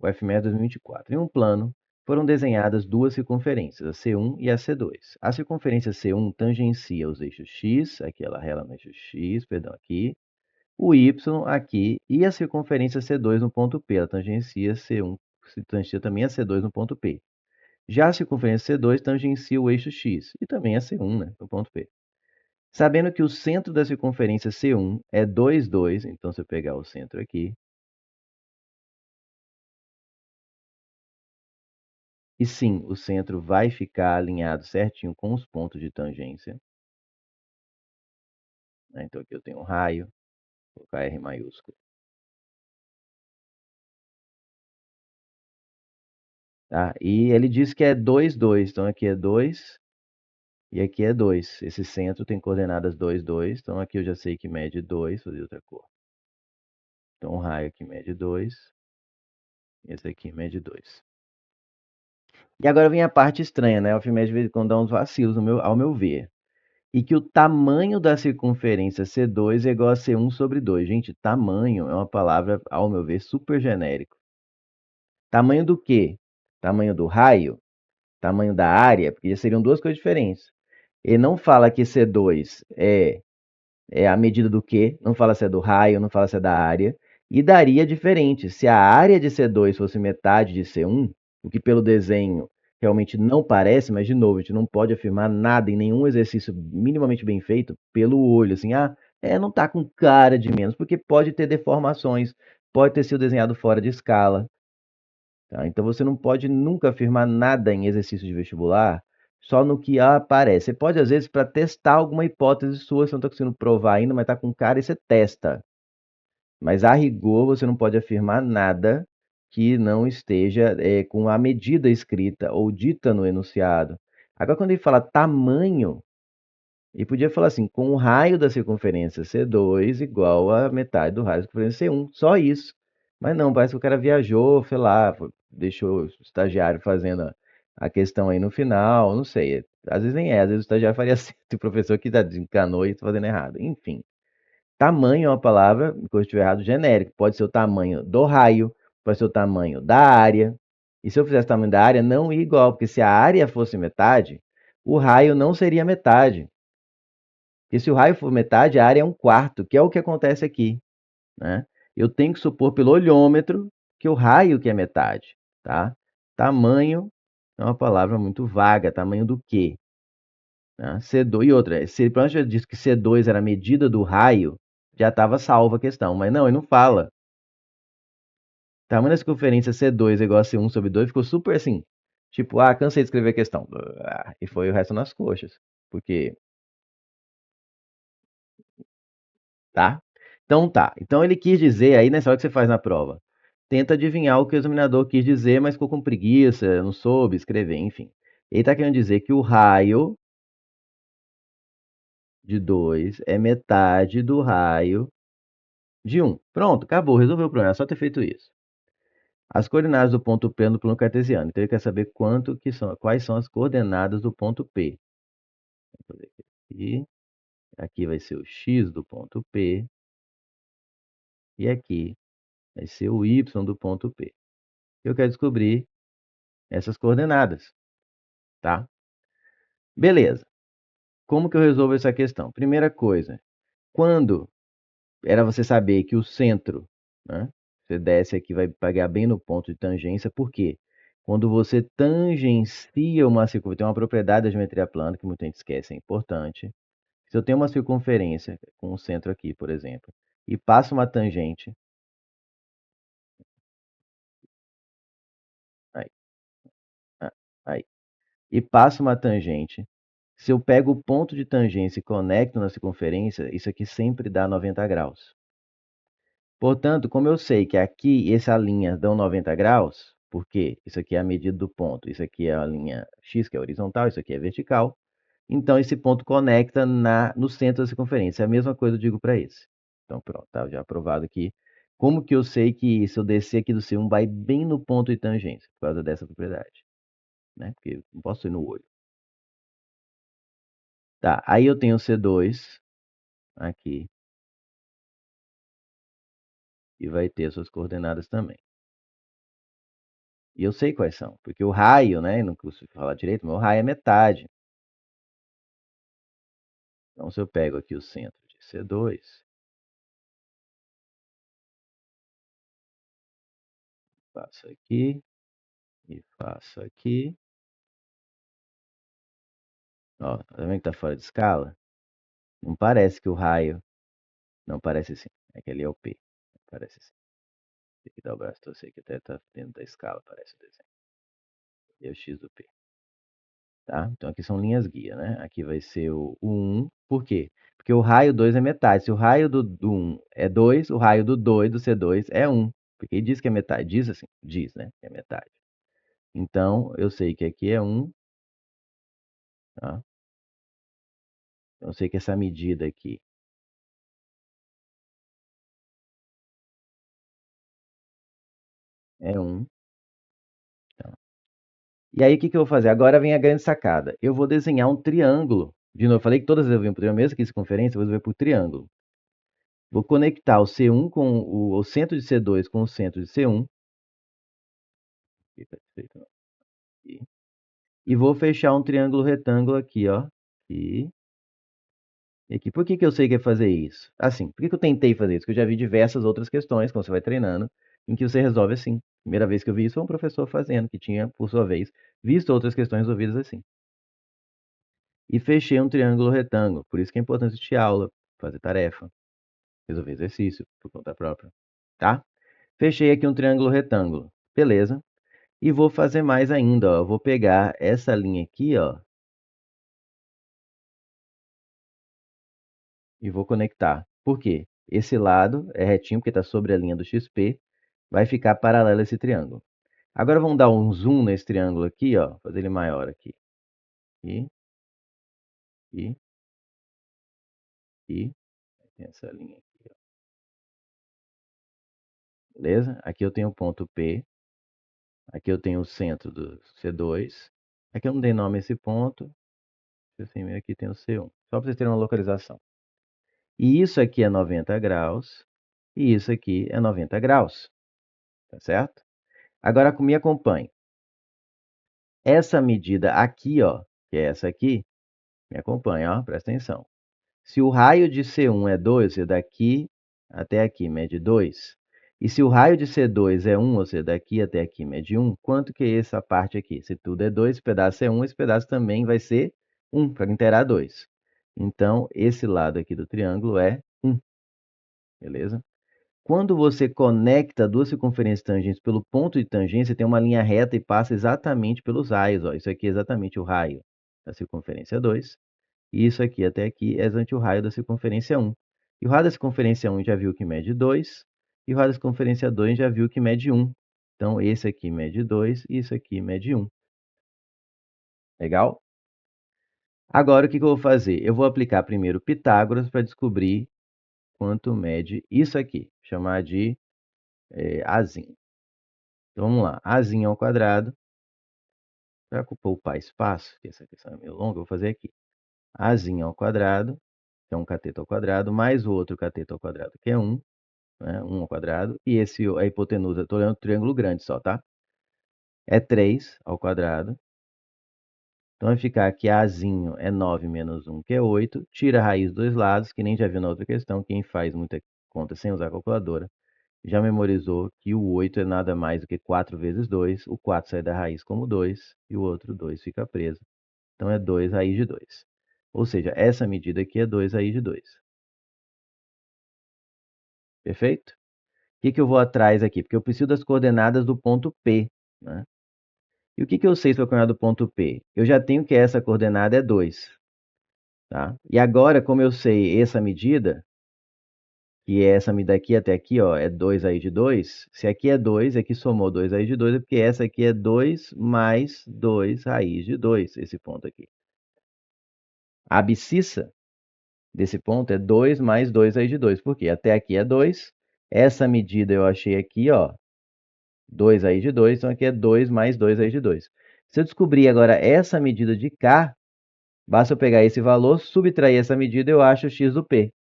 UFMS 2024. Em um plano, foram desenhadas duas circunferências, a C1 e a C2. A circunferência C1 tangencia os eixos X, aqui ela rela no eixo X, perdão, aqui, o Y aqui, e a circunferência C2 no ponto P, ela tangencia C1, tangencia também a C2 no ponto P. Já a circunferência C2 tangencia o eixo X, e também a C1, né, no ponto P. Sabendo que o centro da circunferência C1 é 2, 2, então se eu pegar o centro aqui, e sim, o centro vai ficar alinhado certinho com os pontos de tangência, né? Então aqui eu tenho um raio, vou colocar R maiúsculo. Tá? E ele diz que é 2, 2, então aqui é 2 e aqui é 2. Esse centro tem coordenadas 2, 2, então aqui eu já sei que mede 2, vou fazer outra cor. Então o raio aqui mede 2, esse aqui mede 2. E agora vem a parte estranha, né? O Arquimedes de vez em quando dá uns vacilos ao meu ver. E que o tamanho da circunferência C2 é igual a C1 sobre 2. Gente, tamanho é uma palavra, ao meu ver, super genérico. Tamanho do quê? Tamanho do raio? Tamanho da área? Porque seriam duas coisas diferentes. Ele não fala que C2 é a medida do quê? Não fala se é do raio, não fala se é da área. E daria diferente. Se a área de C2 fosse metade de C1, o que pelo desenho realmente não parece, mas de novo, a gente não pode afirmar nada em nenhum exercício minimamente bem feito pelo olho, assim, não tá com cara de menos, porque pode ter deformações, pode ter sido desenhado fora de escala, tá? Então você não pode nunca afirmar nada em exercício de vestibular só no que aparece. Você pode, às vezes, para testar alguma hipótese sua, você não está conseguindo provar ainda, mas está com cara e você testa. Mas a rigor, você não pode afirmar nada que não esteja com a medida escrita ou dita no enunciado. Agora, quando ele fala tamanho, ele podia falar assim, com o raio da circunferência C2 igual a metade do raio da circunferência C1, só isso. Mas não, parece que o cara viajou, sei lá, deixou o estagiário fazendo a questão aí no final, não sei. Às vezes nem é, às vezes o estagiário faria certo, e o professor que desencanou e está fazendo errado. Enfim, tamanho é uma palavra, se eu estiver errado, genérico. Pode ser o tamanho do raio, pode ser o tamanho da área. E se eu fizesse o tamanho da área, não ia igual, porque se a área fosse metade, o raio não seria metade. Porque se o raio for metade, a área é um quarto, que é o que acontece aqui, né? Eu tenho que supor pelo olhômetro que o raio que é metade, tá? Tamanho é uma palavra muito vaga. Tamanho do quê? Né? C2, e outra, se ele já disse que C2 era a medida do raio, já estava salva a questão. Mas não, ele não fala. Tamanho da circunferência C2 é igual a C1 sobre 2, ficou super assim. Tipo, cansei de escrever a questão. E foi o resto nas coxas. Porque, tá? Então tá. Então ele quis dizer aí nessa hora que você faz na prova. Tenta adivinhar o que o examinador quis dizer, mas ficou com preguiça, não soube escrever, enfim. Ele está querendo dizer que o raio de 2 é metade do raio de 1. Pronto, acabou, resolveu o problema, é só ter feito isso. As coordenadas do ponto P no plano cartesiano. Então ele quer saber quais são as coordenadas do ponto P. Vou fazer aqui. Aqui vai ser o x do ponto P. E aqui vai ser o y do ponto P. Eu quero descobrir essas coordenadas, tá? Beleza. Como que eu resolvo essa questão? Primeira coisa, quando era você saber que o centro, né? Você desce aqui, vai pegar bem no ponto de tangência, por quê? Quando você tangencia uma circunferência, tem uma propriedade da geometria plana que muita gente esquece, é importante. Se eu tenho uma circunferência com o centro aqui, por exemplo, e passo uma tangente, aí, aí, e passo uma tangente, se eu pego o ponto de tangência e conecto na circunferência, isso aqui sempre dá 90 graus. Portanto, como eu sei que aqui e essa linha dão 90 graus, porque isso aqui é a medida do ponto, isso aqui é a linha X, que é horizontal, isso aqui é vertical, então esse ponto conecta no centro da circunferência. É a mesma coisa eu digo para esse. Então pronto, tá já aprovado aqui. Como que eu sei que se eu descer aqui do C1 vai bem no ponto de tangência? Por causa dessa propriedade, né? Porque eu não posso ir no olho. Tá, aí eu tenho o C2 aqui, e vai ter suas coordenadas também. E eu sei quais são, porque o raio, né, não consigo falar direito, mas o raio é metade. Então, se eu pego aqui o centro de C2, faço aqui e faço aqui. Ó, tá vendo que tá fora de escala? Não parece que o raio... Não parece assim. É que ali é o P. Parece assim. Tem que dar o braço torcer que até tá dentro da escala, parece o desenho. E é o X do P. Tá? Então aqui são linhas guia, né? Aqui vai ser o 1. Por quê? Porque o raio 2 é metade. Se o raio do 1 é 2, o raio do 2, do C2, é 1. Porque ele diz que é metade. Diz assim, diz, né? Que é metade. Então, eu sei que aqui é 1, tá? Então, eu sei que essa medida aqui é 1. Tá? E aí, o que que eu vou fazer? Agora vem a grande sacada. Eu vou desenhar um triângulo. De novo, eu falei que todas eu venho para o triângulo, mesmo que circunferência, eu vou desenvolver por triângulo. Vou conectar o C1 com o centro de C2 com o centro de C1. Aqui, perfeito, aqui. E vou fechar um triângulo retângulo aqui, ó. Aqui. E aqui. Por que que eu sei que é fazer isso? Assim, por que que eu tentei fazer isso? Porque eu já vi diversas outras questões, quando você vai treinando, em que você resolve assim. Primeira vez que eu vi isso foi um professor fazendo, que tinha, por sua vez, visto outras questões resolvidas assim. E fechei um triângulo retângulo. Por isso que é importante assistir aula, fazer tarefa, resolver exercício por conta própria. Tá? Fechei aqui um triângulo retângulo. Beleza. E vou fazer mais ainda, ó. Eu vou pegar essa linha aqui, ó, e vou conectar. Por quê? Esse lado é retinho, porque está sobre a linha do XP, vai ficar paralelo a esse triângulo. Agora vamos dar um zoom nesse triângulo aqui, ó, fazer ele maior aqui. E, e, e, tem essa linha aqui, ó. Beleza? Aqui eu tenho o ponto P, aqui eu tenho o centro do C2, aqui eu não dei nome a esse ponto, assim, aqui tem o C1, só para vocês terem uma localização. E isso aqui é 90 graus, e isso aqui é 90 graus, tá certo? Agora me acompanhe. Essa medida aqui, ó, que é essa aqui, me acompanha, ó, presta atenção. Se o raio de C1 é 2, você daqui até aqui mede 2. E se o raio de C2 é 1, você daqui até aqui mede 1, quanto que é essa parte aqui? Se tudo é 2, esse pedaço é 1, esse pedaço também vai ser 1, para inteirar 2. Então, esse lado aqui do triângulo é 1, beleza? Quando você conecta duas circunferências tangentes pelo ponto de tangência, tem uma linha reta e passa exatamente pelos raios. Ó. Isso aqui é exatamente o raio da circunferência 2. E isso aqui até aqui é exatamente o raio da circunferência 1. E o raio da circunferência 1 já viu que mede 2. E o raio da circunferência 2 já viu que mede 1. Então, esse aqui mede 2 e isso aqui mede 1. Legal? Agora, o que eu vou fazer? Eu vou aplicar primeiro Pitágoras para descobrir quanto mede isso aqui. Chamar de Azinho. Então, vamos lá. Azinho ao quadrado. Para poupar espaço, que essa questão é meio longa, eu vou fazer aqui. Azinho ao quadrado, que é um cateto ao quadrado, mais o outro cateto ao quadrado, que é 1, né? 1 ao quadrado. E esse, a hipotenusa, estou olhando um triângulo grande só, tá? É 3 ao quadrado. Então, vai ficar que Azinho é 9 menos 1, que é 8. Tira a raiz dos dois lados, que nem já viu na outra questão. Quem faz muita conta sem usar a calculadora já memorizou que o 8 é nada mais do que 4 vezes 2. O 4 sai da raiz como 2 e o outro 2 fica preso. Então, é 2 raiz de 2. Ou seja, essa medida aqui é 2 raiz de 2. Perfeito? O que que eu vou atrás aqui? Porque eu preciso das coordenadas do ponto P, né? E o que que eu sei sobre a coordenada do ponto P? Eu já tenho que essa coordenada é 2, tá? E agora, como eu sei essa medida, que é essa medida aqui até aqui, ó, é 2 raiz de 2, se aqui é 2, aqui somou 2 raiz de 2, é porque essa aqui é 2 mais 2 raiz de 2, esse ponto aqui. A abscissa desse ponto é 2 mais 2 raiz de 2. Por quê? Até aqui é 2. Essa medida eu achei aqui, ó, 2 raiz de 2. Então, aqui é 2 mais 2 raiz de 2. Se eu descobrir agora essa medida de cá, basta eu pegar esse valor, subtrair essa medida, eu acho o x do p,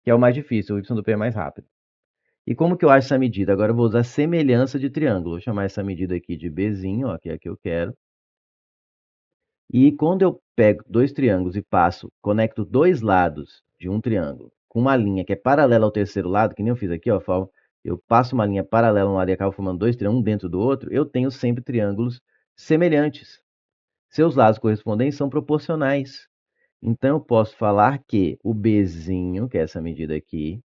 que é o mais difícil. O y do p é mais rápido. E como que eu acho essa medida? Agora eu vou usar semelhança de triângulo. Vou chamar essa medida aqui de Bzinho, ó, que é a que eu quero. E quando eu pego dois triângulos e conecto dois lados de um triângulo com uma linha que é paralela ao terceiro lado, que nem eu fiz aqui, ó, eu passo uma linha paralela a um lado e acabo formando dois triângulos, um dentro do outro, eu tenho sempre triângulos semelhantes. Seus lados correspondentes são proporcionais. Então eu posso falar que o Bzinho, que é essa medida aqui,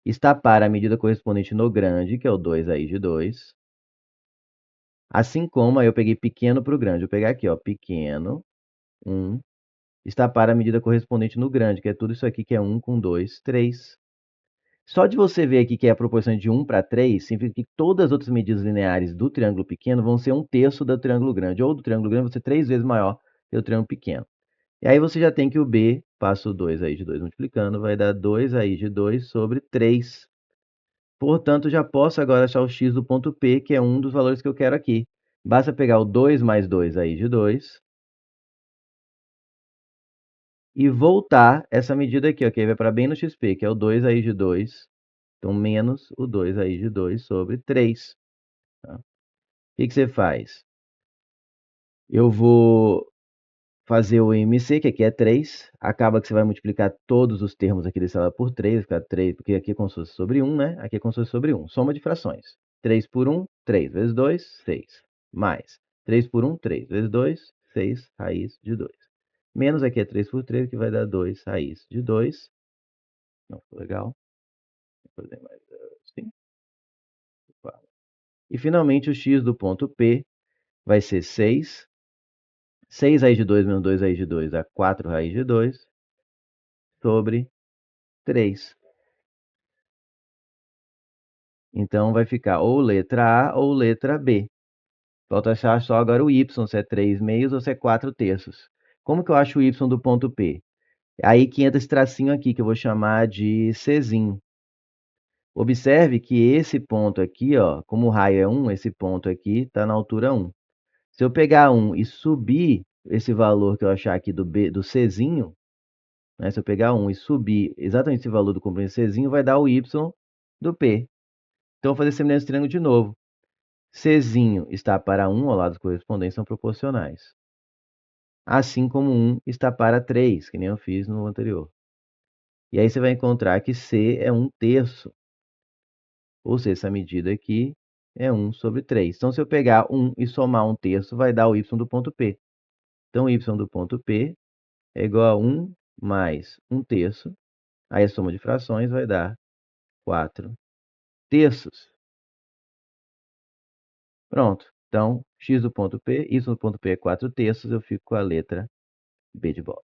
está para a medida correspondente no grande, que é o 2 aí de 2. Assim como aí eu peguei pequeno para o grande. Eu vou pegar aqui, ó, pequeno, 1, está para a medida correspondente no grande, que é tudo isso aqui que é 1 com 2, 3. Só de você ver aqui que é a proporção de 1 para 3, significa que todas as outras medidas lineares do triângulo pequeno vão ser um terço do triângulo grande, ou do triângulo grande vai ser 3 vezes maior que o triângulo pequeno. E aí você já tem que o B, passa o 2 aí de 2 multiplicando, vai dar 2 aí de 2 sobre 3. Portanto, já posso agora achar o x do ponto P, que é um dos valores que eu quero aqui. Basta pegar o 2 mais 2 aí de 2 e voltar essa medida aqui, ó, que aí vai para bem no XP, que é o 2 aí de 2. Então, menos o 2 aí de 2 sobre 3. Tá? O que você faz? Eu vou fazer o MC, que aqui é 3. Acaba que você vai multiplicar todos os termos aqui desse lado por 3, ficar 3, porque aqui é como se fosse sobre 1, né? Aqui é como se fosse sobre 1. Soma de frações. 3 por 1, 3 vezes 2, 6. Mais 3 por 1, 3 vezes 2, 6 raiz de 2. Menos aqui é 3 por 3, que vai dar 2 raiz de 2. Não, ficou legal. Vou fazer mais assim. E finalmente o x do ponto P vai ser 6. 6 raiz de 2 menos 2 raiz de 2 dá 4 raiz de 2 sobre 3. Então vai ficar ou letra A ou letra B. Falta achar só agora o y, se é 3 meios ou se é 4 terços. Como que eu acho o y do ponto P? Aí que entra esse tracinho aqui, que eu vou chamar de Czinho. Observe que esse ponto aqui, ó, como o raio é 1, esse ponto aqui está na altura 1. Se eu pegar 1 e subir esse valor que eu achar aqui do Czinho, né, se eu pegar 1 e subir exatamente esse valor do componente Czinho, vai dar o y do P. Então, eu vou fazer semelhança de triângulo de novo. Czinho está para 1, ao lado correspondentes são proporcionais. Assim como 1 está para 3, que nem eu fiz no anterior. E aí você vai encontrar que C é 1 terço. Ou seja, essa medida aqui é 1 sobre 3. Então, se eu pegar 1 e somar 1 terço, vai dar o y do ponto P. Então, o y do ponto P é igual a 1 mais 1 terço. Aí a soma de frações vai dar 4 terços. Pronto. Então, x do ponto P, y do ponto P é 4 terços, eu fico com a letra B de bola.